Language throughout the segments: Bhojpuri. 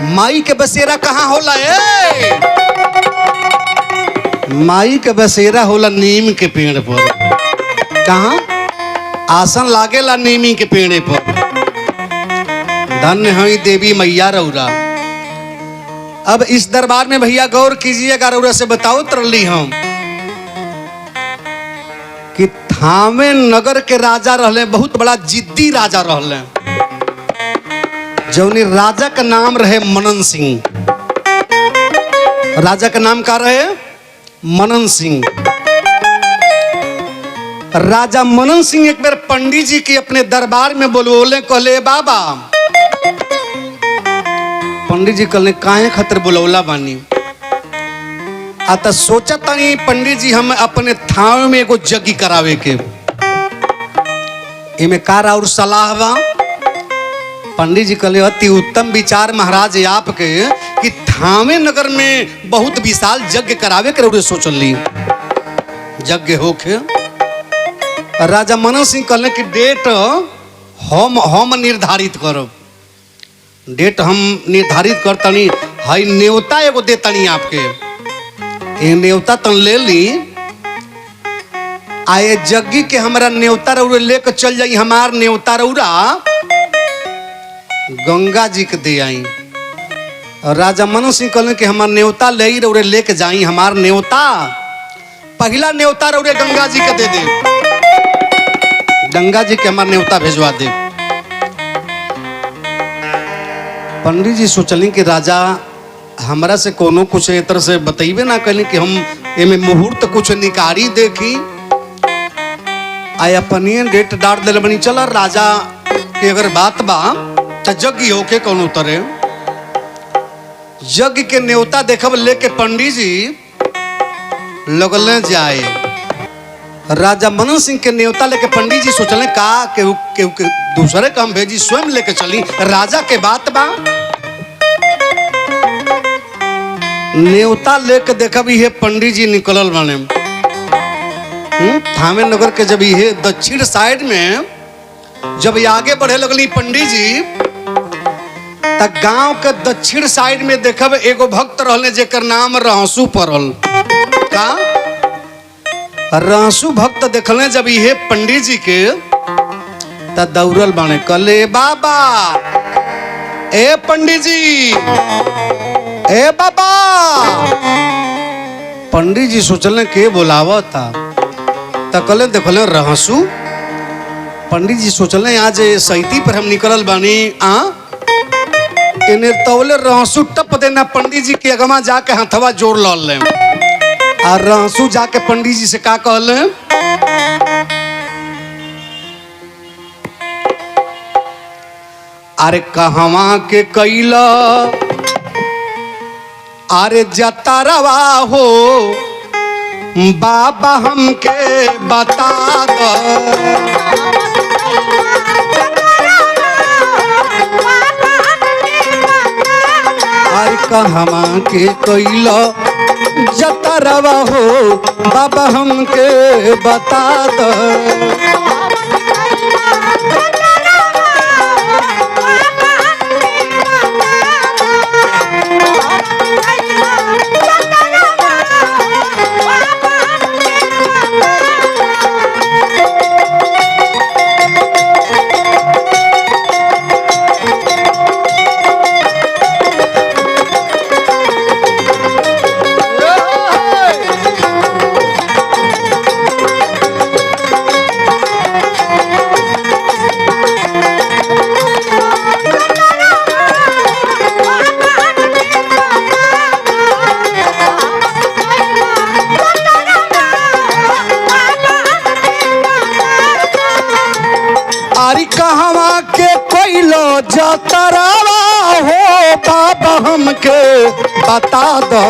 माई के बसेरा कहाँ होला ए? माई के बसेरा होला नीम के पेड़ पर। कहाँ? आसन लागेला नीमी के पेड़े पर। धन्य हई देवी मैया रौरा। अब इस दरबार में भैया गौर कीजिएगा, रौरा से बताओ तरली हम कि थावे नगर के राजा रहले, बहुत बड़ा जिद्दी राजा रहले, जौनी राजा का नाम रहे मनन सिंह। राजा का नाम का रहे? मनन सिंह। राजा मनन सिंह एक बार पंडित जी के अपने दरबार में बोलवोले, कहले बाबा। पंडित जी कहले काहे खातिर बुलौला बानी? आता सोचा तानी पंडित जी हम अपने थाव में एगो यज्ञ करावे के, इमे कार और सलाह बा। पंडित जी कहले अति उत्तम विचार महाराज आपके कि थावे नगर में बहुत विशाल यज्ञ करावे के सोचली। यज्ञ होके राजा मनन सिंह कहले कि डेट हम निर्धारित करब। डेट हम निर्धारित करतनी, हई न्योता एगो देतनी आपके, ये न्योता तन ले ली। आए यज्ञ के हमारा न्योता रौरा लेकर चल जाई, हमार न्योता रौरा गंगा जी के दे आई। और राजा मनन सिंह कहले कि हमार न्योता ले रौरे लेके जाई, हमार न्योता पहला न्योता रौरे गंगा जी के दे दे, गंगा जी के हमार न्योता भेजवा दे। पंडित जी सोचली कि राजा हमरा से कोनो कुछ ए तरह से बतइबे ना कली कि हम एमे मुहूर्त कुछ निकारी देखी। आया पनियन डेट डाल दिल बनी। चल राजा के अगर बात बा तो यज्ञ होके कोनो तरह यज्ञ के न्योता देखब लेके पंडित जी लगल जाए। राजा मनन सिंह के न्योता लेके पंडित जी सोचले का के दूसरे का हम भेजी, स्वयं लेके चली। राजा के बात बा, न्योता लेके देखब ये पंडित जी निकलल बने। थावे नगर के जब ये दक्षिण साइड में जब ये आगे बढ़े लगली पंडित जी, त गांव के दक्षिण साइड में देखब एगो भक्त रहले जेकर नाम रहसू पड़ल। का? रहसू भक्त देखले जब ये पंडित जी के त दौड़ल बाने, कहले बाबा ए पंडित जी, ए बाबा। पंडित जी सोचले के बोलावा था, तकले देखले रहसू। पंडित जी सोचले आज सैती पर हम निकलल बानी, इन्हें तौले रहसू टप देना। पंडित जी के अगमा जाके हथवा जोड़ ले, और रहसू जाके पंडित जी से का कहले, अरे कहवा के कैला अरे जतरवा हो बाबा हमके बता दो। अरे कहवा के कैला जतरवा हो बाबा हमके बता दो। कहवा के कोइलो जतरवा हो बाबा हमके बता दो।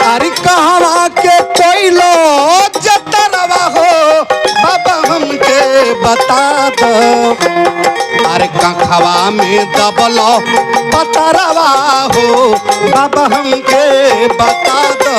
अरे कहवा के कोइलो जतरवा हो बाबा हमके बता दो। अरे कखवा में दबलो पतरवा हो बाबा हमके बता दो।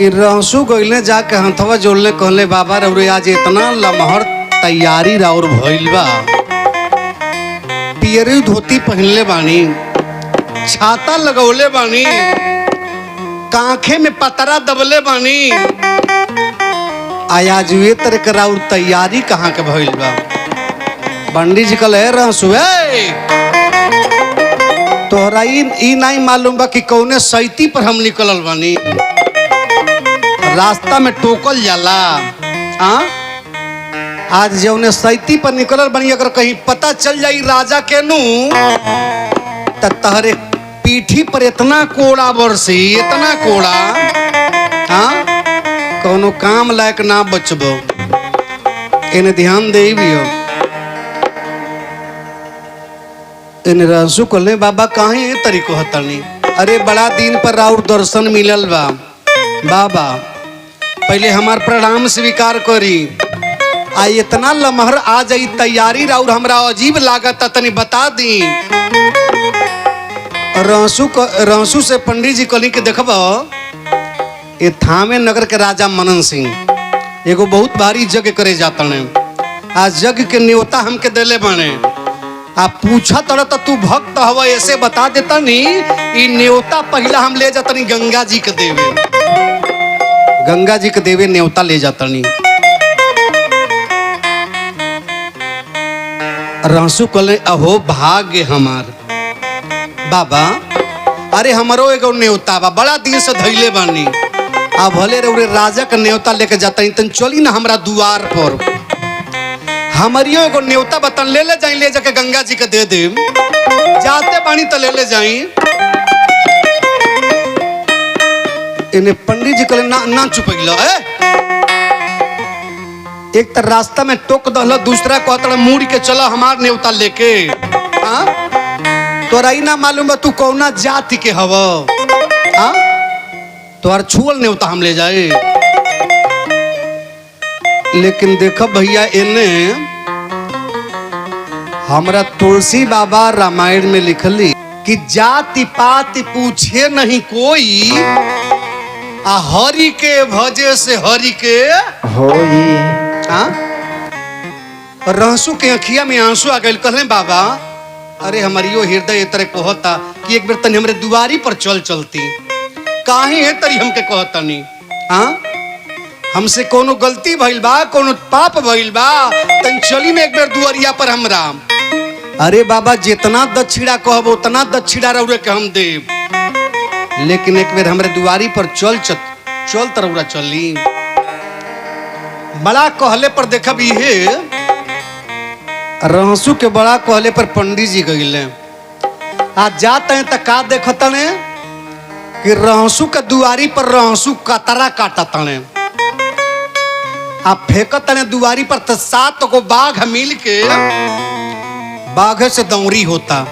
रहसू गइले जाके हथवा जोड़ले कहले बाबा रउरे आज इतना लमहर तैयारी राउर भइल बा, पियरी धोती पहनले बानी, छाता लगौले बानी, कांखे में पतरा दबले बानी, आज वे तरह के राउर तैयारी कहाँ के भइल बा। पंडित जी कहले रहसू तोहरा ई नहीं मालूम बा कि कौने सैती पर हम निकलल बानी, रास्ता में टोकल जाला। हाँ आज जौने सैती पर निकलल बनी अगर कहीं पता चल जाई राजा के नू त तहरे पीठी पर इतना कोड़ा बरसी, इतना कोड़ा, हाँ कौनो काम लायक ना बचबो। इन्हें ध्यान दे भी हो। इन रहसू कहले बाबा काहे ये तरीको हतनी, अरे बड़ा दिन पर राउर दर्शन मिलल बा बाबा, पहले हमार प्रणाम स्वीकार करी। आ इतना लमहर आ जाई तैयारी राउर हमरा अजीब लागत, तनी बता दी। रहसू से पंडित जी कहली कि देखब ये थामे नगर के राजा मनन सिंह एगो बहुत भारी यज्ञ करे जातने, आज यज्ञ के न्योता हमके देले बाने। आप पूछा तड़ तो तू भक्त हवा ऐसे बता देता नी, ई न्योता पहला हम ले जातनी गंगा जी के देवे, गंगा जी के देवे न्योता ले जातनी। रहसू कहले अहो भाग्य हमार बाबा, अरे हमारो एगो न्योता बा, बड़ा दिन से धैले बानी, आ भले रे राजा के न्योता लेके जातनी, तन चली ना हमरा दुआर पर, हमारियो एगो न्योता बतन ले जाई, ले जाके गंगा जी के दे दे, जाते बानी तो ले जाई। इन्हें पंडित जी कहले ना चुपैलो, एक तर रास्ता में टोक दहल, दूसरा कहता मुड़ के चला हमार न्योता लेके। हाँ तोरा ही ना मालूम बा तू कौना जाति के हव, हाँ तोहर छुअल न्योता हम ले जाए। लेकिन देखो भैया इन्हें हमरा तुलसी बाबा रामायण में लिखली कि जाति पाति पूछे नहीं कोई, आ हरि के भजे से हरि के होई। हाँ रहसू के अखिया में आंसू आ गए, कहले बाबा अरे हमारियो हृदय तरह कहता कि एक बार तनी हमरे दुआरी पर चल चलती, काहे है तरी हमके कहता नहीं। हाँ हमसे कोनो गलती भइल बा, कोनो पाप भइल बा, तन चली में एक बार दुआरिया पर हमरा। अरे बाबा जितना दक्षिणा कहब उतना दक्षिणा रउरे के हम देव, लेकिन एक बार हमरे दुआरी पर चल तरौरा चली। बड़ा कहले पर देखब इहे रहसू के बड़ा कहले पर पंडित जी गइले, आज जाते हैं त का देखतने कि रहसू के दुआरी पर रहसू कतरा काटतने, आप फेंकतने दुआरी पर त 7 गो बाघ मिल के बाघ से दौरी होता।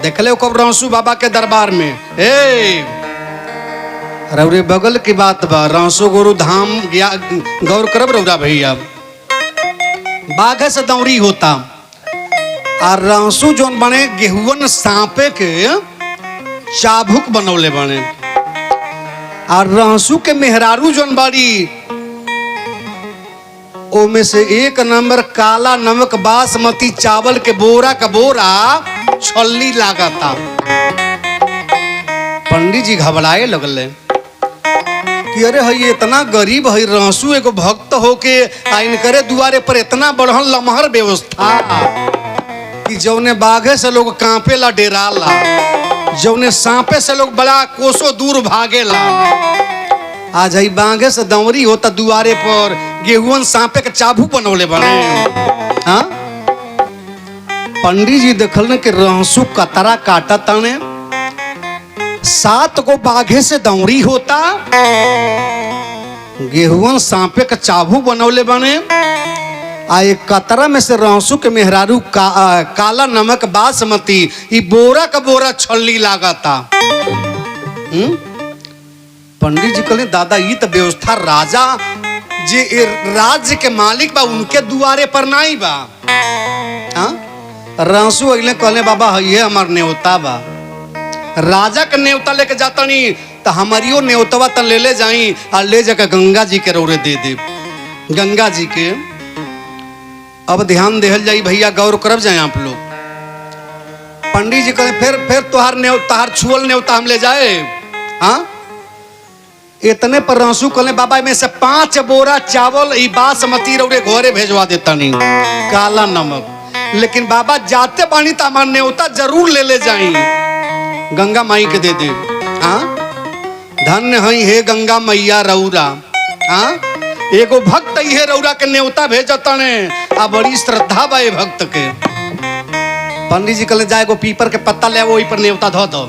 देखले हो कब रहसू बाबा के दरबार में, रउरे बगल की बात बा, रहसू गुरु धाम गया गौर करब रउरा भैया, बाघ से दौरी होता। और रहसू जोन बने गेहुअन सांपे के चाबुक बनौले बने, और रहसू के मेहरारू जोन बाड़ी ओ में से एक नंबर काला नमक बासमती चावल के बोरा का बोरा छल्ली लागता। पंडित जी घबराए लगले कि अरे है इतना गरीब है रहसू एगो भक्त होके आइन करे दुआरे पर इतना बढ़ल लमहर व्यवस्था कि जौने बाघे से लोग कांपे ला डेराला, जौने सांपे से लोग बड़ा कोसों दूर भागेला, आज ही बाघे से दौरी होता दुआरे पर, गेहुअन सांपे के चाबू बनौले बने। हाँ पंडित जी देखल कि रहसू कतरा काटा तने, 7 गो बाघे से दौरी होता, गेहुअन सांपे के चाबू बनौले बने, आ एक कतरा में से रहसू के मेहरारू काला नमक बासमती ई बोरा का बोरा छल्ली लागता। पंडित जी कहले दादा ये तो व्यवस्था राजा जे राज्य के मालिक बा उनके दुआरे पर नहीं बा। हाँ रहसू अगले कहले बाबा ये हमार न्योता बा, राजा के न्योता लेके जाता नहीं तो हमारियो न्योतवा तो ले जाई और ले जाकर गंगा जी के रौरे दे दे। गंगा जी के अब ध्यान देहल जाई भैया, गौर करब जाए आप लोग। पंडित जी कहे फिर तोहार छुअल न्योता हम ले जाए। हाँ, इतने पर रंसू कहले बाबा में से 5 बोरा चावल ई बासमती रौरे घरे भेजवा देता नहीं, काला नमक। लेकिन बाबा जाते बानी तो हमार न्योता जरूर ले जाई, गंगा माई के दे दे। हाँ, धन्य हई हे गंगा मैया रौरा। हाँ, एगो भक्त हे रौरा के न्योता भेजता ने, आ बड़ी श्रद्धा बा भक्त के। पंडित जी कहले जाए एगो पीपर के पत्ता ले वही पर न्योता धो दो,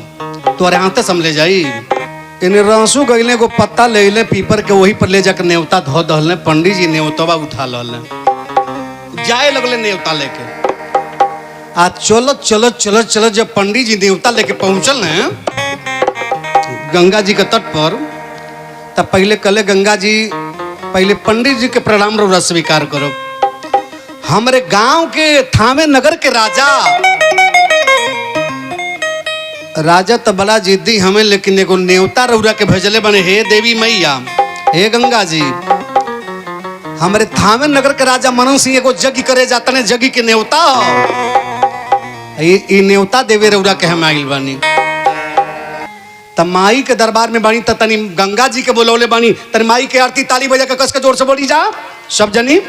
तोरे हाथे समझले जाई। इन्हें रंसू गईले को पत्ता ले ले पीपर के वही पर ले जाकर न्योता धो दहल। पंडित जी न्योतवा उठा लहल, जाए लगले न्योता लेके। आ चलत चलत चलत चलत जब पंडित जी न्योता लेके पहुंचल हैं गंगा जी के तट पर, तब पहले कहले गंगा जी पहले पंडित जी के प्रणाम रौरा स्वीकार करो। हमारे गांव के थामे नगर के राजा तो बड़ा जिद्दी हमें, लेकिन एगो न्योता रौरा के भेजले बने। हे देवी मैया, हे गंगा जी, हमारे थामे नगर के राजा मनन सिंह एगो जगी करे जाता ने, जगी के न्योता ई न्योता देवे रौरा के हम आइल बानी। तब माई के दरबार में बानी, तनी गंगा जी के बोलौले बानी, तनी माई के आरती ताली बजा के कस के जोर से बोली जा सब जनी।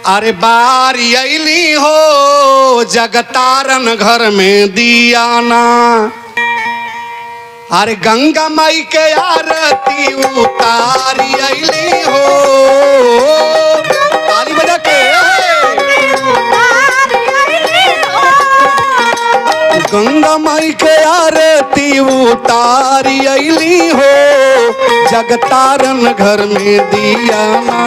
अरे बारी अली हो जगतारन घर में दियाना, अरे गंगा माई के आरती उतारी अली हो, ताली बजा के। गंगा माई के आरती उतारी अली हो, जगतारन घर में दियाना।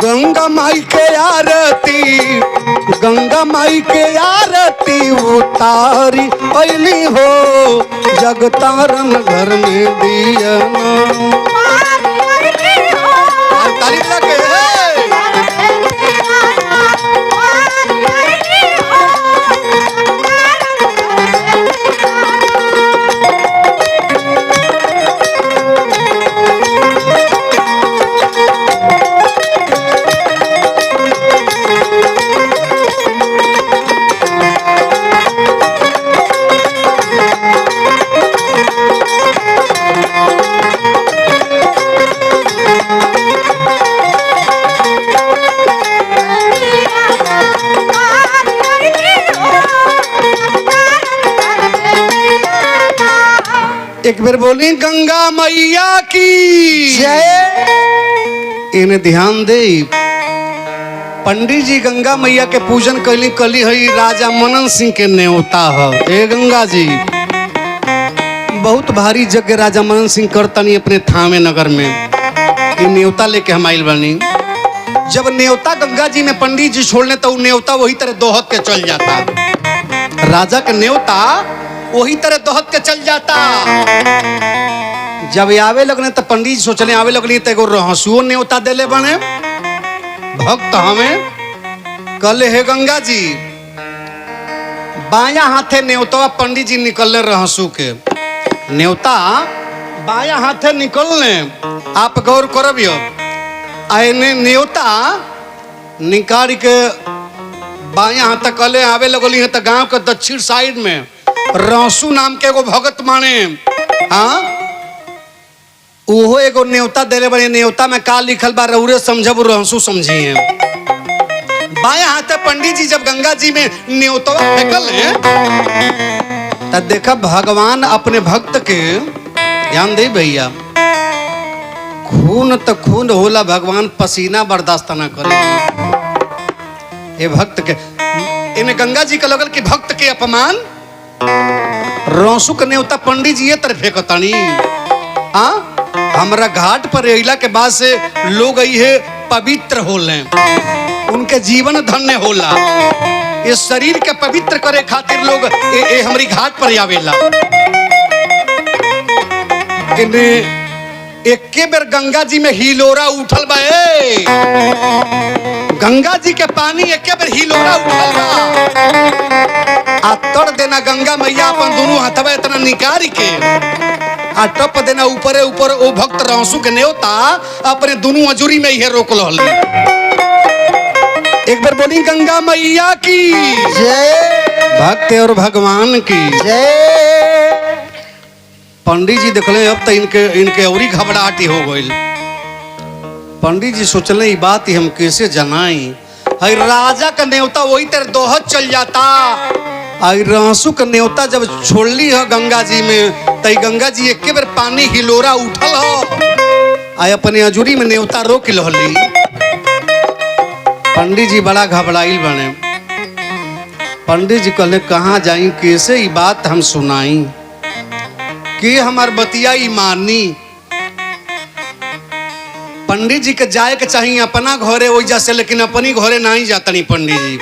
गंगा माई के आरती, गंगा माई के आरती उतारी अली हो, जगतारन घर में दियाना। ताली बजा के। एक बार बोली गंगा मैया की जय। इन्हें ध्यान दे, पंडित जी गंगा मैया के पूजन कैली कली हई राजा मनन सिंह के न्योता है। ए गंगा जी, बहुत भारी यज्ञ राजा मनन सिंह करतनी अपने थामे नगर में, न्योता लेके हम आइल बानी। जब न्योता गंगा जी में पंडित जी छोड़ने तो न्योता वही तरह दोहत के चल जाता, राजा के न्योता वही तरह दोहत के चल जाता। जब आवे लगने तो पंडित जी सोचले आवे लगनी तो एगो रहसुओ न्योता देले बने भक्त हमें। कहले हे गंगा जी, बाया हाथे न्योता पंडित जी निकलने रहसू के न्योता बाया हाथे निकलने, आप गौर करबियो। आने न्योता निकाल के बाया हाथ कले आवे लगली है तो गांव के दक्षिण साइड में रंसू नाम के एगो भगत माने। हाँ, ओहो एगो न्योता देले बड़े, न्योता में का लिखल बा रउरे समझब रंसू समझिए। बाया हाथे पंडित जी जब गंगा जी में न्योता फेंकल है तब देखा भगवान अपने भक्त के ध्यान दे भैया, खून तो खून होला, भगवान पसीना बर्दाश्त ना करे। ये भक्त के इन्हें गंगा जी का लगल कि भक्त के अपमान रंसू के न्योता पंडित जी ये तरफ फेंकतानी। हाँ, हमारा घाट पर अइला के बाद से लोग ये पवित्र होले, उनके जीवन धन्य होला। ये शरीर के पवित्र करे खातिर लोग हमारी घाट पर आवेला। इन्हें एके बेर गंगा जी में हिलोरा उठल बा। गंगा जी के पानी एके बेर हिलोरा उठल बा। आ तड़ देना गंगा मैया अपन दोनों हाथवा इतना निकारी के आ टप देना ऊपरे ऊपर ओ भक्त रहसु के नेवता अपने दोनों अजूरी में ही रोक लहली। एक बार बोली गंगा मैया की जय, भक्त और भगवान की जय। पंडित जी देखले अब तो इनके औरी घबराहटी हो गई। पंडित जी सोचले ये बात हम कैसे जनाई। हई राजा का नेवता वही तेरे दोहत चल जाता। आई रहसु का नेवता जब छोड़ली है गंगा जी में तई गंगा जी एक बार पानी हिलोरा उठल हो। आई अपने अजूरी में नेवता रोक लहली। पंडित जी बड़ा घबराइल बने। पंडित जी कहले कहाँ जाई कैसे ये बात हम सुनाई कि हमार बतिया मानी। पंडित जी के जाए के चाहिए अपना घरे वजह से, लेकिन अपनी घरे नहीं जाता नहीं पंडित जी।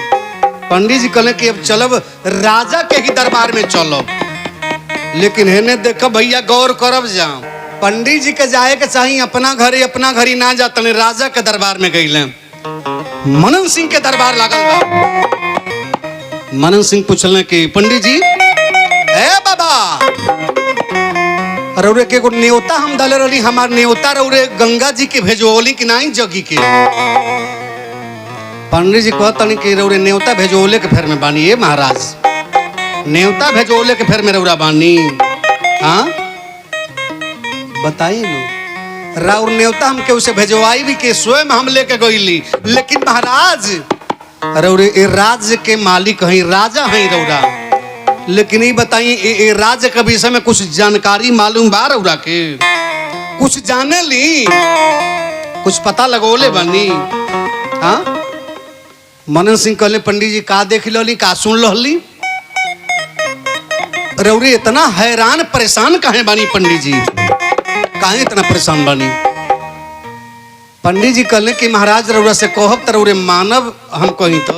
पंडित जी कहले कि अब चलब राजा के ही दरबार में चलो, लेकिन हेने देखो भैया गौर करब जा। पंडित जी के जाए के चाहिए अपना घरे, अपना घरी ना जाता नहीं राजा के दरबार में गईले। मनन सिंह के दरबार लागल बा। मनन सिंह पूछले कि पंडित जी ए बाबा रौरे के न्योता हम डाले रही, हमार न्योता रौरे गंगा जी के भेजोली कि नहीं जगी के। पंडित जी कहतनी कि रौरे न्योता भेजोले के फेर में बानी। ये महाराज न्योता भेजोले के फेर में रौरा बानी। हाँ बताइए ना राउर न्योता हम के उसे भेजवाई भी के स्वयं हम लेके गईली, लेकिन महाराज रौरे ए राज्य के मालिक हैं, राजा हैं रौरा। लेकिन ये बताइए राज्य के विषय में कुछ जानकारी मालूम बा रौरा के? कुछ जाने ली, कुछ पता लगोले बनी। हाँ मनन सिंह कहले पंडित जी का देख ली का सुन लहली। रौरे इतना हैरान परेशान काहे बानी पंडित जी, काहे इतना परेशान बानी? पंडित जी कहले कि महाराज रौरा से कहब तो रौरे मानव हम कहीं तो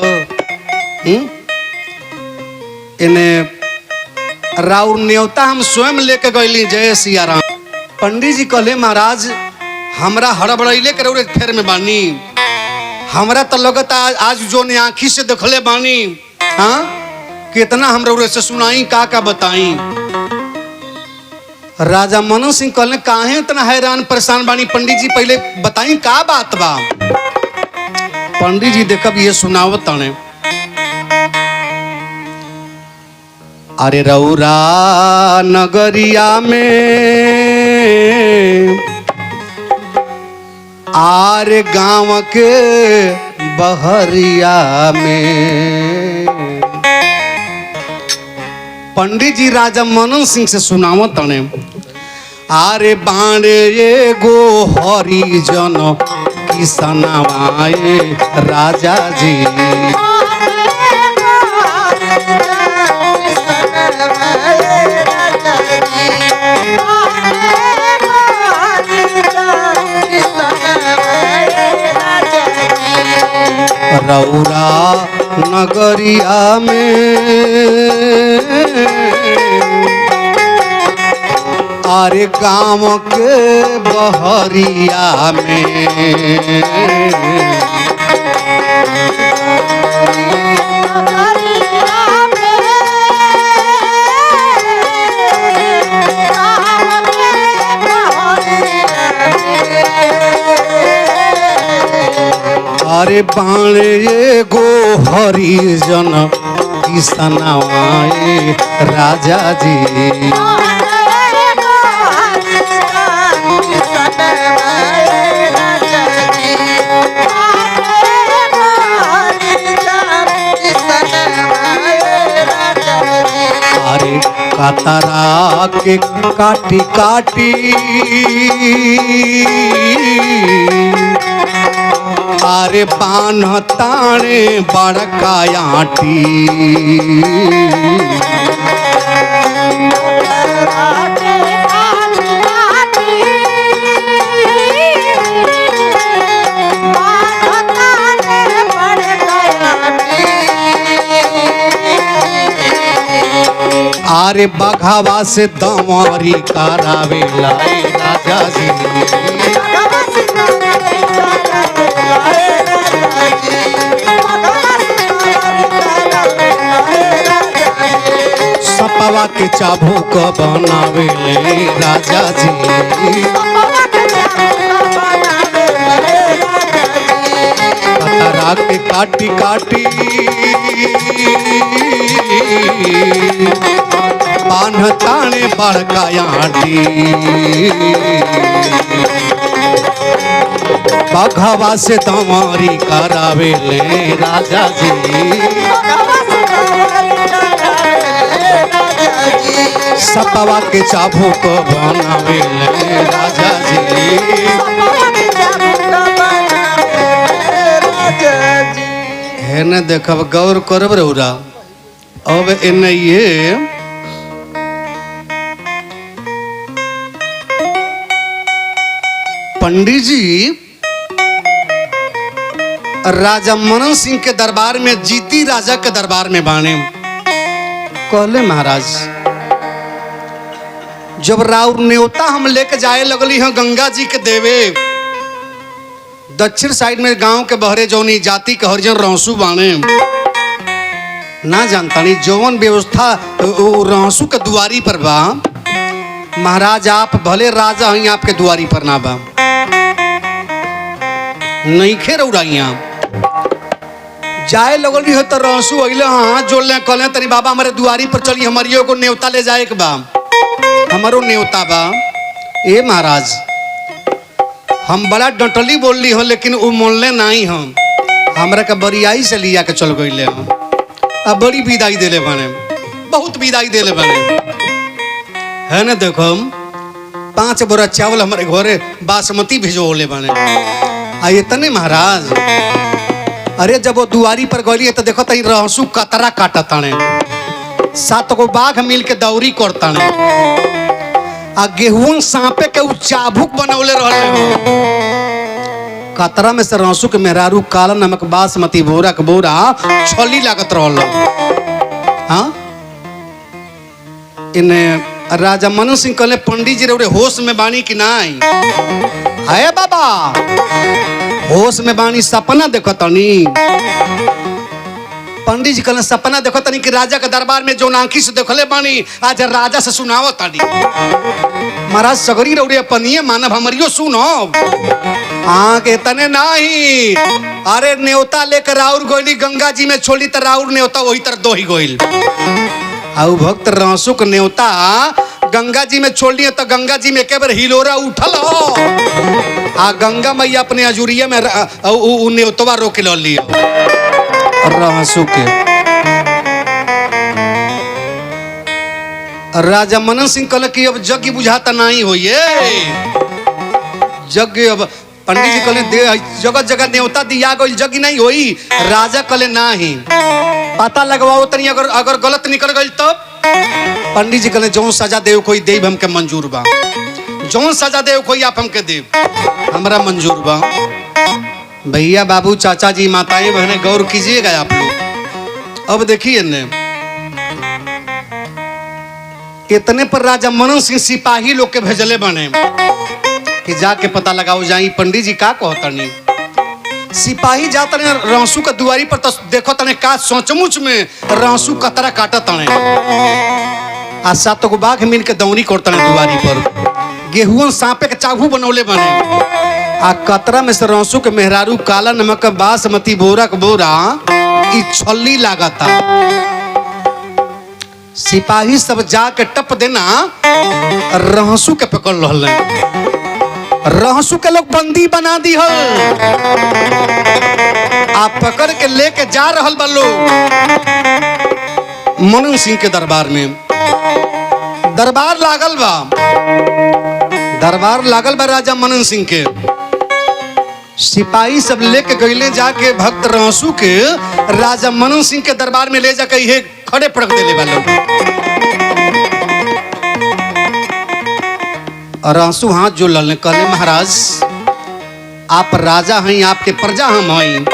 इन्हें राउर न्योता हम स्वयं लेके गईली। जय सिया राम। पंडित जी कहले महाराज हमरा हड़बड़ैले के रौरे फेर में बानी। हमरा तो लगता आज जो ने आँखी से देखले बानी। हाँ कितना हम रौरे से सुनाई का बताई। राजा मनन सिंह कहले काहे इतना हैरान परेशान बानी पंडित जी, पहले बताई का बात बा। पंडित जी देखब ये सुनावत तने। अरे रौरा नगरिया में आरे गांव के बहरिया में। पंडित जी राजा मनन सिंह से सुनावत तने। आरे बाणे ये गो हरिजन किसनवाए राजा जी। रौरा नगरिया में आरे गांव के बहरिया में। अरे बाणे ये गो हरिजन किसनवाए राजा जी। अरे कतरा के काटी काटी अरे बान ताणे बड़कायाटी। अरे बघावा से दंवारी करावेला ए राजा जी। सपवा के चाबुक बनावेले राजा जी। कतरा के काटी काटी बान्ह ताने बड़का आटी। बघवा से दंवारी करावेले राजा जी। सपवा के चाबुक बनावेले राजा जी। है न देखब गौर करब रौरा। अब एने ये पंडित जी राजा मनन सिंह के दरबार में जीती राजा के दरबार में बाने। कहले महाराज जब राउर न्योता हम लेके जाए लगली हैं गंगा जी के देवे, दक्षिण साइड में गांव के बहरे जौनी जाति के हरिजन रहसू बाने, ना जानता नहीं जौवन व्यवस्था रहसू के दुआरी पर बा। महाराज आप भले राजा हैं, आपके दुआरी पर ना बा, नहीं खे रउराइया जाए लगल हो तो रहसू अइले हाथ जोड़ ले कहले तनी बाबा हमारे दुआरी पर चली, हमारी को न्योता ले जाए के बा, हमारो न्योता बा। ए महाराज हम बड़ा डंटली बोलली हो लेकिन वो मोलने नहीं हम, हमरा के बरियाई से लिया के चल गईले हम। अब बड़ी विदाई देले बने, बहुत विदाई देले बने है ना। देखो 5 बोरा चावल हमारे घरे बासमती भिजोले बने आ इतने महाराज। अरे जब वो दुआरी पर गई तो देखो तई रहसू कतरा काटताने, 7 गो बाघ मिल के दौरी करताने आ गेहूं सांपे के उ चाबुक बनौले रहले हो। कतरा में से रहसू के मेहरारू काला नमक बासमती बोरा के बोरा छली लागत रहल। हाँ इने राजा मनन सिंह कहले पंडित जी रे होश में बानी कि नहीं? है बाबा होश में बानी, सपना देखो तनी। पंडित जी कहले सपना देखो तनी कि राजा के दरबार में जो आंखी से देखले बानी आज राजा से सुनाओ तनी। महाराज सगरी रौड़े अपनिए मानव हमरियो सुनो। हाँ के तने नहीं, अरे न्योता लेकर राउर गोइली गंगा जी में छोड़ी तो राउर न्योता वही तर दो ही गोइल। आउ भक्त रहसू के न्योता गंगा जी में छोड़नी है तो गंगा जी में एक बार हिलोरा उठल हो आ गंगा मैया अपने अजूरिया में न्योतवा रोक लो लियो रहसू के। राजा मनन सिंह कहले कि अब यज्ञ बुझाता नहीं हो ये यज्ञ। अब पंडित जी कहले दे जगह जगह न्योता दिया गई, यज्ञ नहीं होई। राजा कहले नहीं, पता लगवाओ तनी अगर गलत निकल गई तब। पंडित जी कहले जो सजा देव कोई देव हमके मंजूर बा, जो सजा देव कोई आप हमके देव हमरा मंजूर बा। भैया बाबू चाचा जी माताएं बहनें गौर कीजिएगा आप लोग। अब देखिए ने इतने पर राजा मनन सिंह सिपाही लोग के भेजले बने कि जाके पता लगाओ जाई पंडित जी का कहतनी। सिपाही जाते रहसू के दुआरी पर तो देखो तने का सोचमुच में रहसू कतरा काटत तने आ 7 गो बाघ मिल के दौरी करतने दुआरी पर। गेहूं सांपे के चाबू बनौले बने आ कतरा में से रहसू के मेहरारू काला नमक बासमती बोरा के बोरा ई छल्ली लागता। सिपाही सब जाके टप देना रहसू के पकड़ रहले, रहसू के लोग बंदी बना दी हल आ पकड़ के लेके जा रहल बा लोग मनन सिंह के दरबार में। दरबार लागल बा, दरबार लागल बा राजा मनन सिंह के। सिपाही सब लेके गईले जाके भक्त रहसू के राजा मनन सिंह के दरबार में ले जाके ये खड़े पड़क देले बा लोग। रहसू हाथ जोड़ ले कहले महाराज आप राजा हैं, आपके प्रजा हम हैं,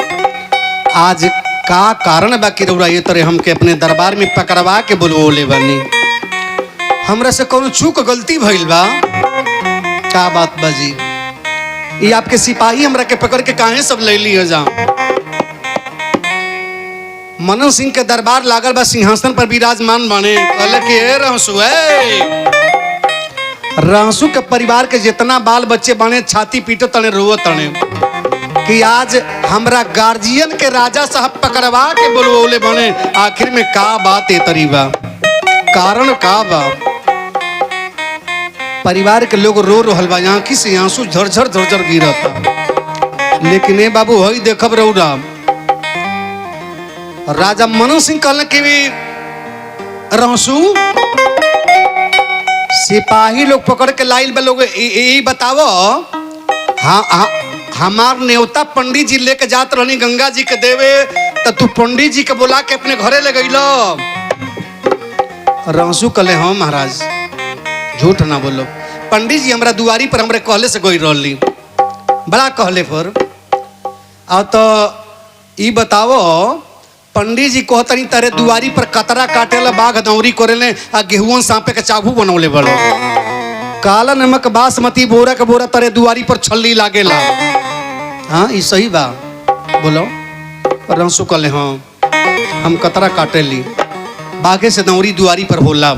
आज का कारण बा कि रउरा ये तरह हमके अपने दरबार में पकड़वा के बुलवोले बनी। हमरा से कोनो चूक गलती भइल बा? का बात बाजी? ये आपके सिपाही हमरा के पकड़ के काहे सब ले लिए जा? मनन सिंह के दरबार लागल बा, सिंहासन पर विराजमान बाने। कहले कि ए रहसु, रहसु के परिवार के जितना बाल बच्चे बाने छाती पीटे तने रोवत तने कि आज हमरा गार्जियन के राजा साहब पकड़वा के बोलवले बने। आखिर में का बात ए तरी बा? कारण का बा? परिवार के लोग रो रहल बा, आंखी से आंसू झरझर झरझर गिरता। लेकिन ए बाबू हई देखब रउरा, राजा मनन सिंह कहले कि रहसु सिपाही लोग पकड़ के लाइल बा लोग, यही बतावो हाँ हमार नेवता पंडित जी लेके जात रहनी गंगा जी के देवे, तो तू पंडित जी के बुला के अपने घरे ले गईलो? रहसु कहले हाँ महाराज, झूठ ना बोलो। पंडित जी हमरा दुआरी पर हमरे कहले से गई रहली, बड़ा कहले पर। आ तो ई बतावो पंडित जी कहतनी तारे दुआरी पर कतरा काटेला, बाघ दौरी करेले, आ गेहुआ सांपे के चाबू बनौले बड़ो। काला नमक बासमती बोरा के बोरा तारे दुआरी पर छल्ली लागेला। हाँ ई सही बा बोलो? रहसु कहले हाँ हम कतरा काटेली, बाघे से दौरी दुआरी पर होला,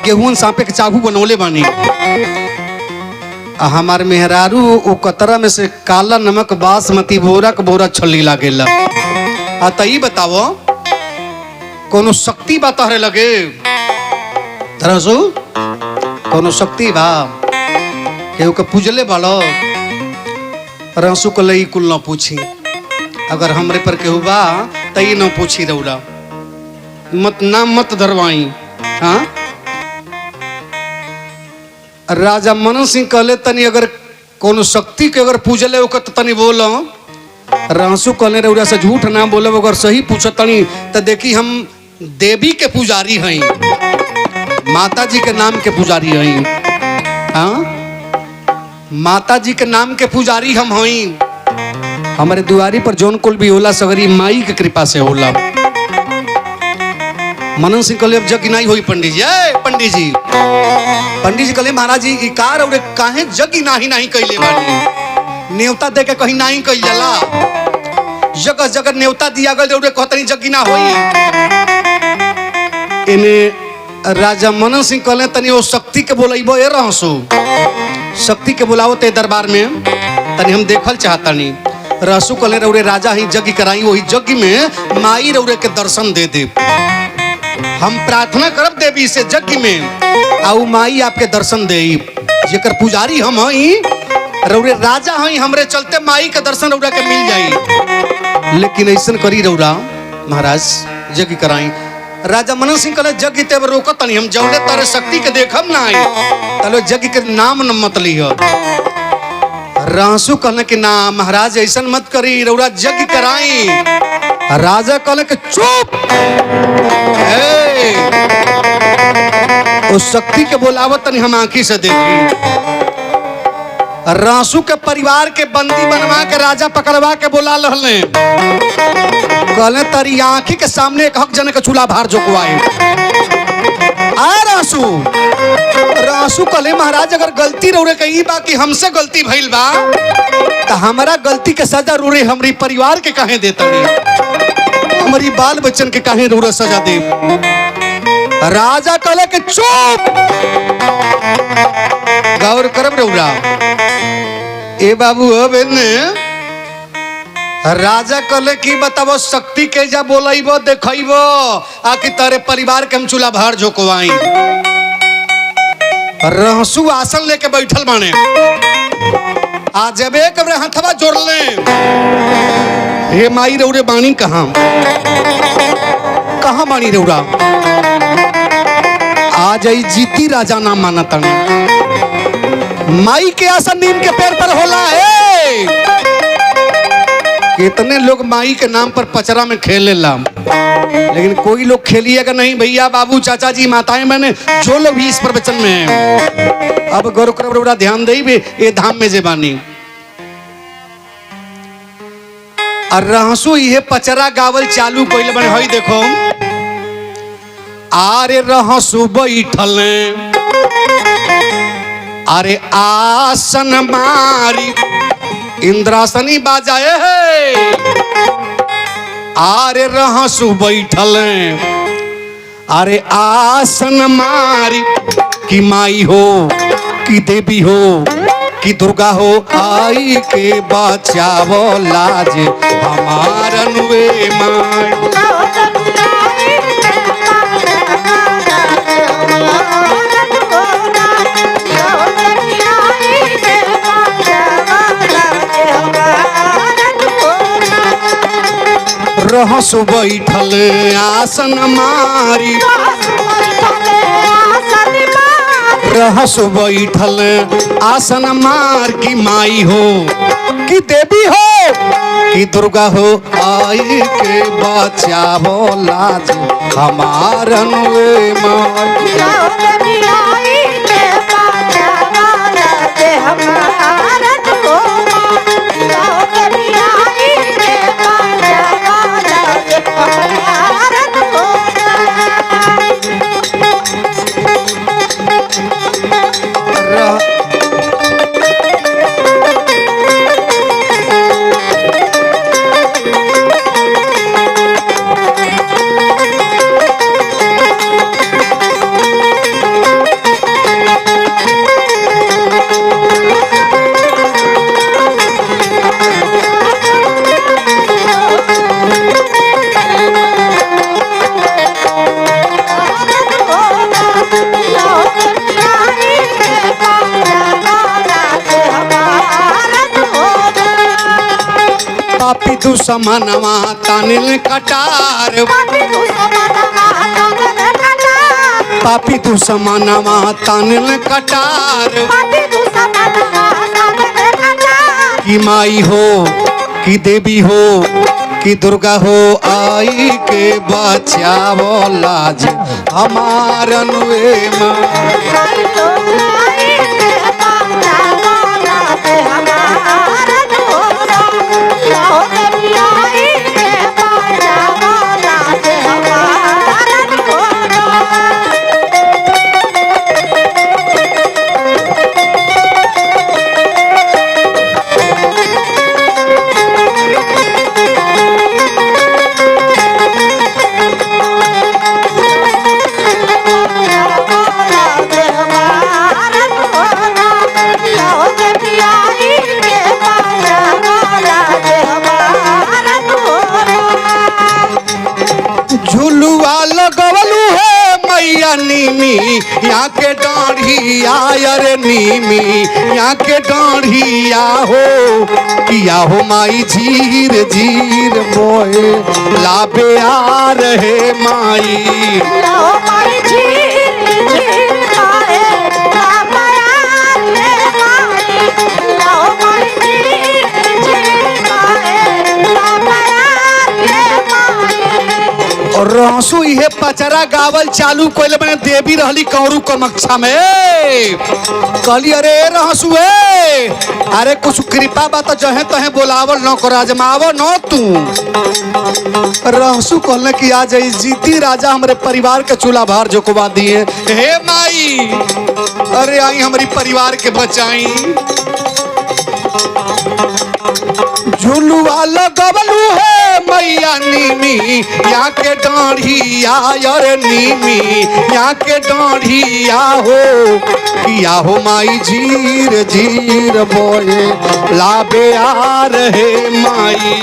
गेहुआ सांपे के चाबू बनौले बानी। हमार मेहरारू ओ कतरा में से काला नमक बासमती बोरा के बोरा छल्ली लागेला। आ तई बताओ कोनो शक्ति बा तहरे लगे? रहसु कोनो शक्ति बा? केहू के पूजले बालो? रहसु को लई कुल न पूछी, अगर हमरे पर केहू बा तई न पूछी रउरा, मत नाम मत धरवाई। हाँ राजा मनन सिंह कहले तनी अगर कोनो शक्ति के अगर पूजले ओकर तो तनी बोलो। रहसु कहले रउरा से झूठ ना बोले, अगर सही पूछतनी तो देखी हम देवी के पुजारी हई, माता जी के नाम के पुजारी हई। हाँ माता जी के नाम के पुजारी हम हई। हमारे दुआरी पर जौन कुल भी होला सगरी माई के कृपा से होला। मनन सिंह कहले अब जग गिनाई होई पंडित जी। पंडित जी, पंडित जी कहले महाराज जी ई कार और काहे जग गिनाही नहीं कइले बानी? नेवता दे के कहीं नहीं कइल जाला, जगह जगह नेवता दिया गल रे कहतनी जग गिना होई। इने राजा मनन सिंह कहले तनी ओ शक्ति के बोलइबो। ए रहसु शक्ति के बुलाओ ते दरबार में, तनी हम देखल चाहतनी। रहसु कहले रे राजा ही जग कराई, वही जग में माई रे के दर्शन दे दे। हम प्रार्थना करब देवी से जग में आउ माई आपके दर्शन दे, जेकर पुजारी हम हई, रउरे राजा हई, हमरे चलते माई के दर्शन रउरा के मिल जाई। लेकिन ऐसन करी रउरा महाराज जग कराई। राजा मनन सिंह कहले जग ते रोकत नहीं, हम जौले तारे शक्ति के देखब ना आई तले जग के नाम न मत लियो। रहसु कहले कि ना महाराज ऐसन मत करी, रउरा जग कराई। राजा कहले कि चुप, उस शक्ति के बोलावत तनी हम आंखी से देखी। रहसु के परिवार के बंदी बनवा के राजा पकड़वा के बोला रहले, कहले तारी आंखी के सामने एक हक जने के चूल्हा भार जोकवाए। आ रहसु कहले महाराज अगर गलती रउरे के ई बा कि हमसे गलती भइल बा तो हमारा गलती के सजा रउरे हमरी परिवार के काहे देतनी, हमारी बाल बच्चन के काहे रउरे सजा दे? राजा कहले कि चुप, गौर करब रउरा। ए बाबू अब ने राजा कहले कि बताबो शक्ति के जा बोलइबो देखइबो आकि तारे परिवार के हम चूल्हा भार झोकवाई। रहसु आसन लेके बैठल बाने, आ जब एक हथवा जोड़ले, हे माई रउरे बानी कहाँ? कहाँ बानी रउरा? आज आई जीती राजा नाम मानता माई के आसन नीम के पैर पर होला है। कितने लोग माई के नाम पर पचरा में खेले ला, लेकिन कोई लोग खेलिएगा नहीं भैया, बाबू चाचा जी माताएं मैंने जो लोग भी इस प्रवचन में हैं। अब गौर कर ध्यान दे ये धाम में जेबानी और रहसु ये पचरा गावल चालू कइले बने। हई देखो आरे रहसु बैठल अरे आसन मारी इंद्रासनी बाजाए है आरे रहसु बैठल अरे आसन मारी कि माई हो कि देवी हो कि दुर्गा हो आई के बचावो लाज हमार अनुवे माई रहसु बैठल आसन मारी रहसु बैठल आसन मार की माई हो कि देवी हो कि दुर्गा हो आई के बचावो लाज हमार अनुवे माई पापी दुश्मनवा तानिल कटार पापी दुश्मनवा तानिल कटार कि माई हो कि देवी हो कि दुर्गा हो आई के बचावो लाज हमार अनुवे माई नीमी यहाँ के डाढ़िया रे नीमी यहाँ के डाढ़िया हो किया हो माई झीर झीर मोए लाबे आ रहे माई और रहसु इहे पचरा गावल चालू कोइले मैंने देवी रहली कौरू कमक्षा में कहली अरे रहसु अरे कुछ कृपा बा तो जहे तहे बोलावल न कर आजमावो न तू रहसु कहले कि आज जीती राजा हमरे परिवार के चूल्हा भार जोकवा दिए हे माई अरे आई हमारी परिवार के बचाई झुलुआ लगवलू है मैया नीमी यहाँ के डाढ़िया रे नीमी यहाँ के डाढ़िया हो किया हो माई झीर झीर बोए लाबे आ रहे माई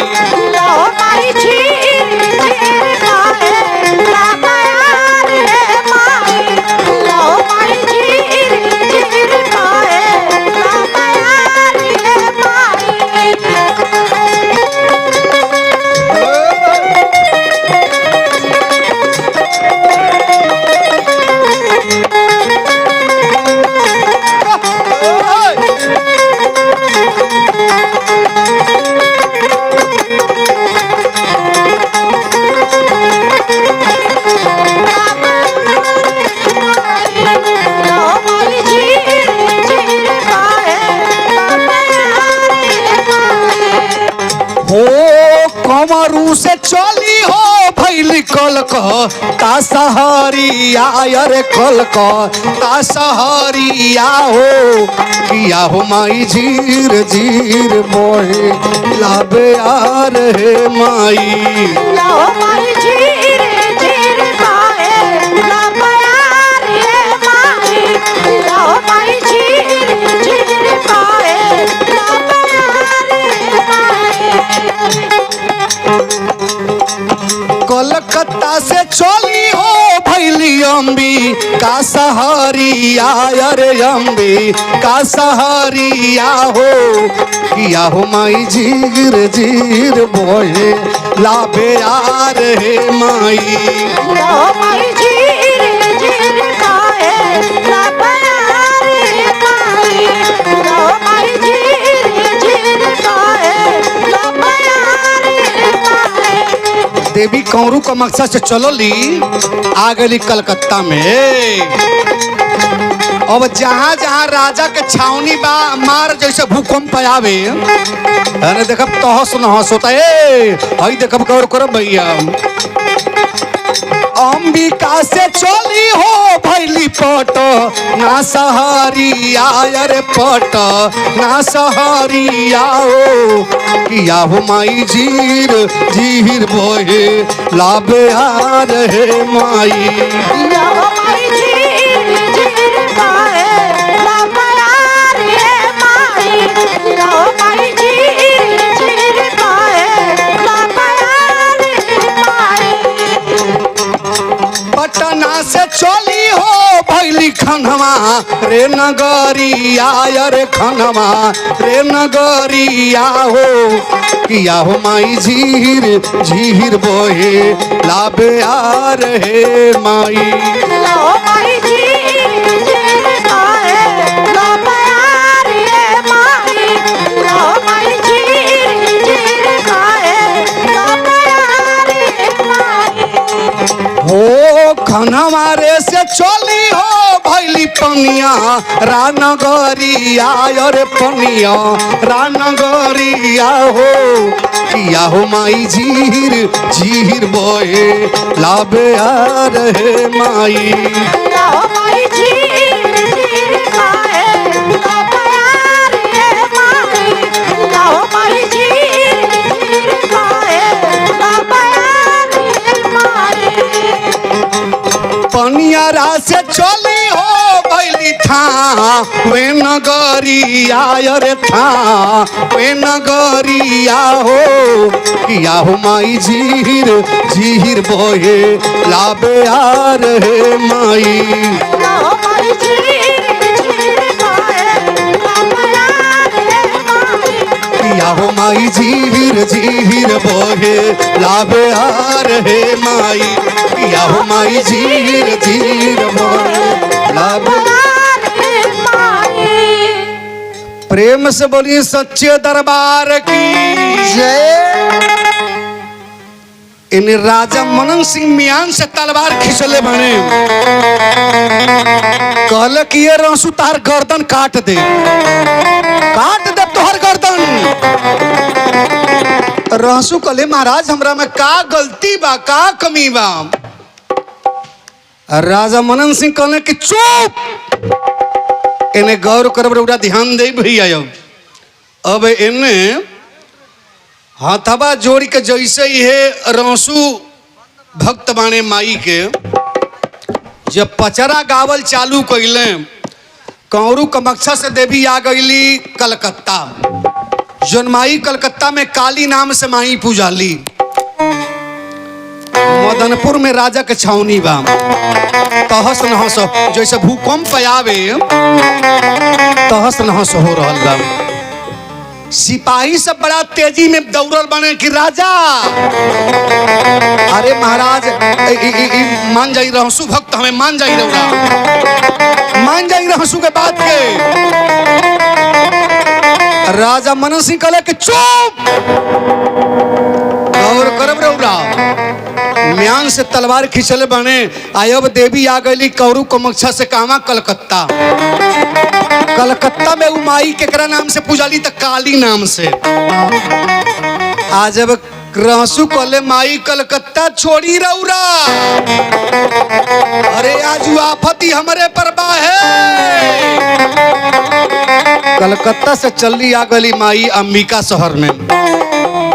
कमरू से चली हो गईली कलकत्ता सहरिया अरे कलकत्ता सहरिया हो किया हो माई झीर झीर बोहे लाबे यार हे माई लाओ माई झीर झीर बाए लाबयार ये माई लाओ माई झीर झीर बाए लाबयार ये माई कलकत्ता से चली हो भैली अम्बी का सहरिया अरे अम्बी का सहरिया हो किया हो माई झीर झीर बोहे लाबे यार हे माई लाओ माई झीर झीर बाए लाबयार ये माई लाओ माई झीर झीर बाए लाबयार ये माई देवी कौरू का मकसद से चलोली आ गई कलकत्ता में। अब जहाँ जहाँ राजा के छावनी बा मार जैसे भूकंप आवे अरे देखब तहस नहस होता है हई देखब गौर करब भैया अंबिका से चली हो भैली पट ना सहरिया अरे पट ना सहरिया हो किया हो माई झीर झीर बोहे लाबे यार हे माई लाओ माई झीर झीर बाए लाबयार ये माई लाओ माई झीर झीर बाए लाबयार ये माई पटना से चली हो भैली खनवा रे नगरिया अरे खनवा रे नगरिया हो किया हो माई झीर झीर बोहे लाबे यार हे माई लाओ माई झीर झीर बाए लाबयार ये माई लाओ माई झीर झीर बाए लाबयार ये माई हो खनवा रे से चली हो भैली पनिया रानगरिया अरे पनिया रानगरिया हो किया हो माई झीर झीर बोहे लाबे यार हे माई लाओ माई झीर झीर बाए लाबयार ये माई लाओ माई झीर झीर बाए लाबयार ये माई पनियारा से चली हो भैली था वे नगरिया अरे था वे नगरिया हो किया हो माई झीर झीर बोहे लाबे यार हे माई लाओ माई झीर झीर बाए लाबयार ये माई किया हो माई झीर झीर बोहे लाबे यार हे माई किया हो माई झीर झीर बोहे लाबे लाबयार ये माई प्रेम से बोलिए सच्चे दरबार की जय इन राजा मनन सिंह मियान से तलवार खिंचले बने कहले कि ये रंसू तार गर्दन काट दे तोहर गर्दन। रंसू कहले महाराज हमरा में का गलती बा का कमी बा। राजा मनन सिंह कहले कि चुप इन्हें गौर करब रउरा ध्यान दे भैया अब इन्हें हाथवा जोड़ी के जैसे ही है रंसू भक्त बाने माई के जब पचरा गावल चालू कैले कौरू कमक्षा से देवी आ गईली कलकत्ता जौन माई कलकत्ता में काली नाम से माई पूजाली मदनपुर में राजा के छावनी बा तहस नहस जैसे भूकंप आवे तहस नहस हो रहल बा। सिपाही सब बड़ा तेजी में दौड़ल बने कि राजा अरे महाराज मान जाई रहसु भक्त हमें मान जाई रउरा मान जाई रहसु के बात के। राजा मनन सिंह कहले कि चुप और करब रउरा म्यान से तलवार खिंचले बने आयब देवी आ गई कौरू कमक्षा से कामा कलकत्ता कलकत्ता में उमाई केकरा नाम से पूजाली तक काली नाम से। आज जब रहसु कहले माई कलकत्ता छोड़ी रौरा, अरे आज आफती हमरे पर बा है। कलकत्ता से चली आ गली माई अंबिका शहर में,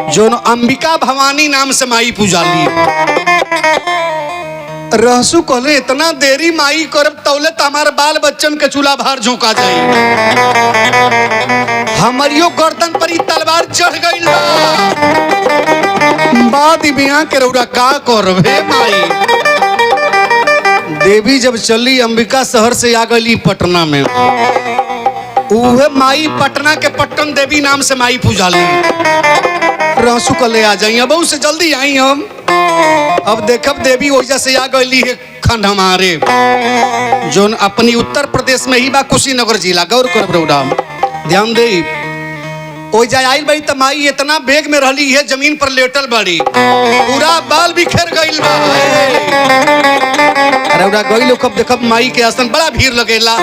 जो अंबिका भवानी नाम से माई पूजाली। रहसु कहले इतना देरी माई करब तौले तो हमारे बाल बच्चन के चूल्हा भार झोंका जाई, हमारियो गर्दन पर ही तलवार चढ़ गई बाद बिया के रौरा का करबे माई। देवी जब चली अंबिका शहर से आ गई पटना में, उहे माई पटना के पट्टन देवी नाम से माई पूजाली। रहसु कहले आ जाइए बहुत से जल्दी आई हम। अब देखब देवी वजह से आ गई है खंड हमारे, जो अपनी उत्तर प्रदेश में ही बा कुशीनगर जिला। गौर कर रौरा ध्यान दे, ओ जाय आइल बड़ी त माई इतना बेग में रहली है जमीन पर लेटल बड़ी, पूरा बाल बिखेर गइल बा। अरे उड़ा गइल कब देखब माई के आसन बड़ा भीड़ लगेला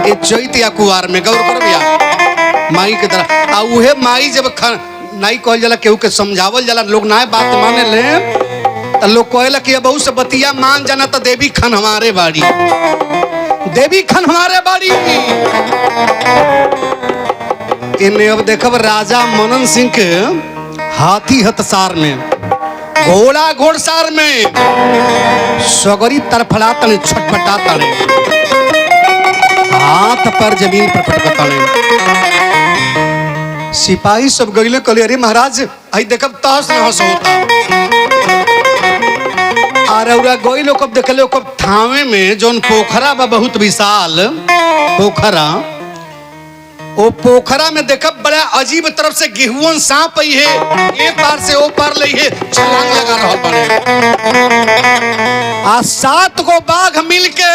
ए चैत या कुवार में। गौर कर भैया माई के तरह आ उहे माई जब नाई कहल जाला केहू के समझावल जाला, लोग ना बात माने ले तो लोग कहला कि बहुत से बतिया मान जाना तो देवी खन हमारे बाड़ी, देवी खन हमारे बाड़ी। इन्हें अब देखब राजा मनन सिंह के हाथी हथसार में, घोड़ा घोड़सार में सगरी तरफड़ा तने छटपटा तने, हाथ पर जमीन पर पटक तने। सिपाही सब गइले कहले अरे महाराज आई देखब तहस नहस होता। और गइलो कब देखले कब थावे में जोन पोखरा बा बहुत विशाल पोखरा, ओ पोखरा में देखब बड़ा अजीब तरफ से गेहुअन सांप आई है, एक पार से ओ पार लई है, छलांग लगा रहा बने। आ 7 गो बाघ मिलके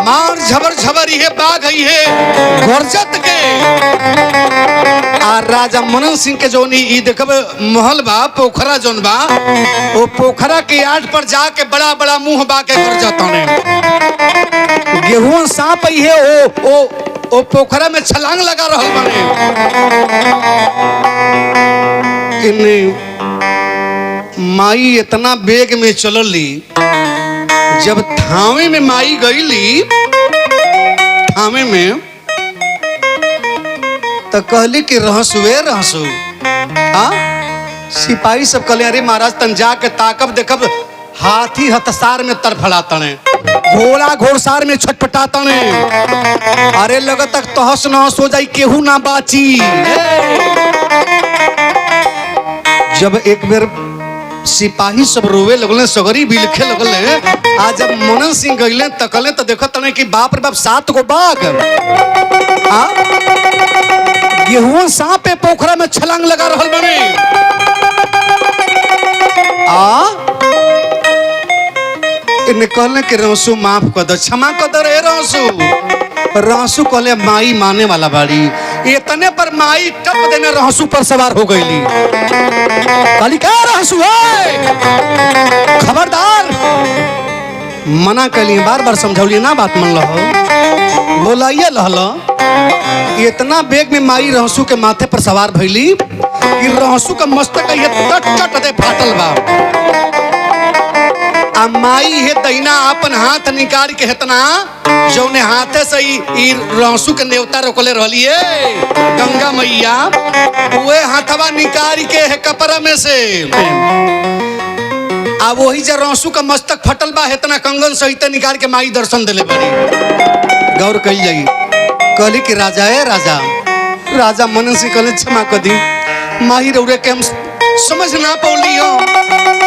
मार झबर झबर है बाघ ही है गरजत के। आ राजा मनन सिंह के जोन ई देखब महल बा पोखरा जोन बा, ओ पोखरा के आठ पर जाके बड़ा बड़ा मुंह बा के गरजत ने। गेहूं सांप ही है ओ पोखरा में छलांग लगा रहल बने। माई इतना बेग में चलली, जब थावे में माई गईली थावे में तो कहली कि रहसुए रहसु। सिपाही सब कहले अरे महाराज तन जाके ताकब देखब हाथी हथसार में तरफड़ा तने, घोड़ा घोड़सार में छटपटा तने। अरे लग तक तहस नहस हो जाई केहू ना बाची। जब एक बेर सिपाही सब रोवे लगले, सगरी बिलखे लगले। आज जब मनन सिंह गइले तकले तो देखत तने कि बाप रे बाप 7 गो बाघ गेहूं सांप पे पोखरा में छलांग लगा रहल बने। इन्हें कहले कि रहसु माफ कर दो, क्षमा कर दो रे रहसु। रहसु कहले माई माने वाला बाड़ी। इतने पर माई टप देने रहसु पर सवार हो गईली। कहली क्या रहसु है, खबरदार। मना कली, बार बार समझौली ना बात मन लो, बोलाइए लहलो। इतना बेग में माई रहसु के माथे पर सवार भइली कि रहसु का मस्तक ये टट टट दे फाटल बा। आ माई हे दहिना अपन हाथ निकाल के हेतना जौने हाथे से ई रहसु के नेवता रोकले रहली है गंगा मैया, उहे हाथवा निकाल के है कपड़ा में से। आ वही जे रहसु का मस्तक फटल बा हेतना कंगन सहित निकाल के माई दर्शन देले बड़ी। गौर कइल जाई, कहली कि राजा है राजा। राजा मनन सिंह कहले क्षमा कर दी माही रौरे के हम समझ ना पौली हो,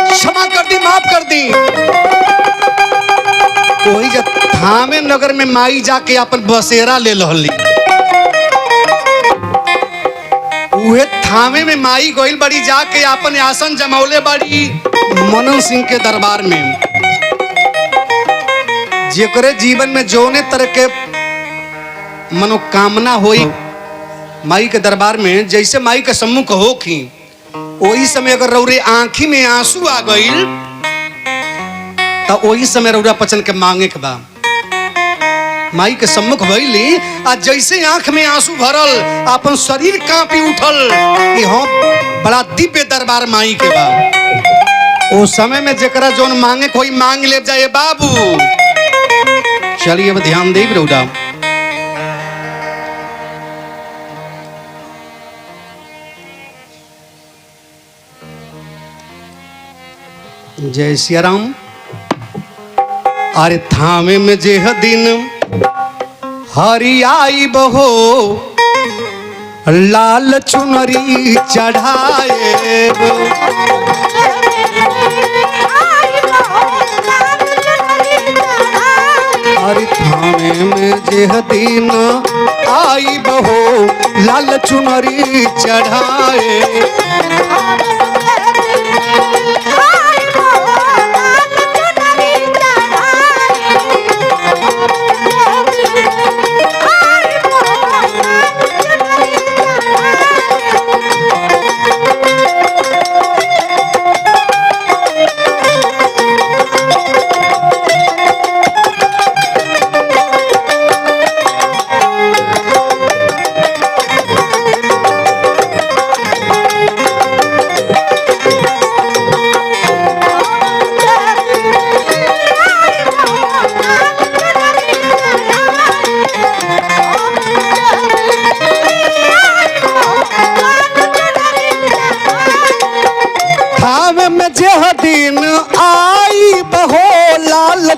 क्षमा कर दी, माफ कर दी। वही जब थामे नगर में माई जाके अपन बसेरा ले लहली, उहे थामे में माई गइल बड़ी जाके अपन आसन जमौले बड़ी मनन सिंह के दरबार में। जेकरे जीवन में जोने तरह के मनोकामना होई माई के दरबार में, जैसे माई के सम्मुख होखी वही समय अगर रौरे आंखी में आंसू आ गईल तो वही समय रौरा पचन के मांगे के बा। माई के सम्मुख भइली आ जैसे आंख में आंसू भरल अपन शरीर कांपी उठल कि हम बड़ा दिव्य दरबार माई के बा। उस समय में जकरा जोन मांगे कोई मांग ले जाए बाबू। चलिए अब ध्यान दे रौदा। जय सिया राम। अरे थामे में जेह दिन हरियाई बहो लाल चुनरी चढ़ाए अरे थामे में जेह दिन आई बहो लाल चुनरी चढ़ाए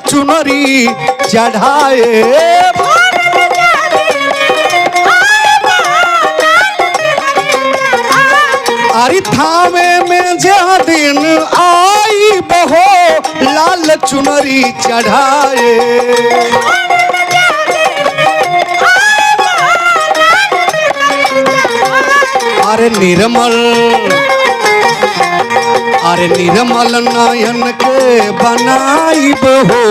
चुनरी चढ़ाए अरे थावे में जह दिन आई बहो लाल चुनरी चढ़ाए अरे निर्मल नयन के बनाई बहो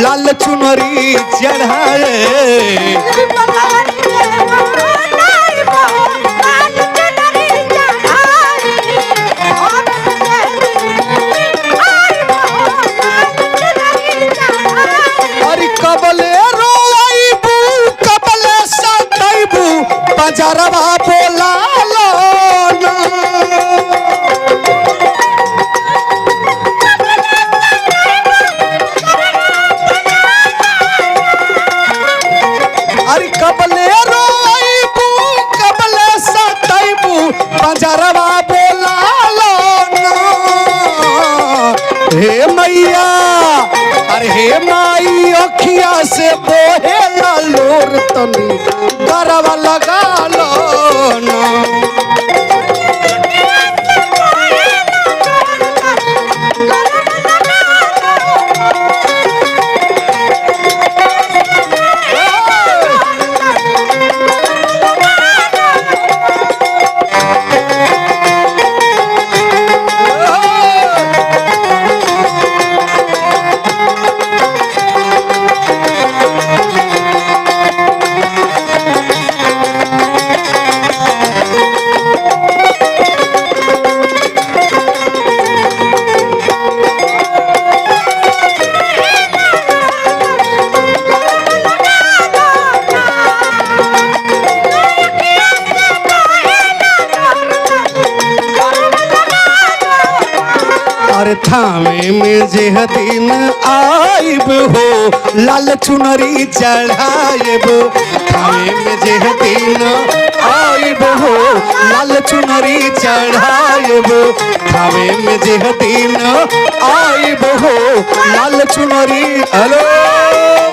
लाल चुनरी चढ़ाए अरे कबले रोइबू कबले सतैबू बजरवा बोला हे मैया अरे हे माई अखिया से बोहे लोर तनी गरवा लगा लो ना थामे में जेह दिन आइब हो लाल चुनरी चढ़ाइब थामे में जेह दिन आइब हो लाल चुनरी चढ़ाइब थामे में जेह दिन आइब हो लाल चुनरी हेलो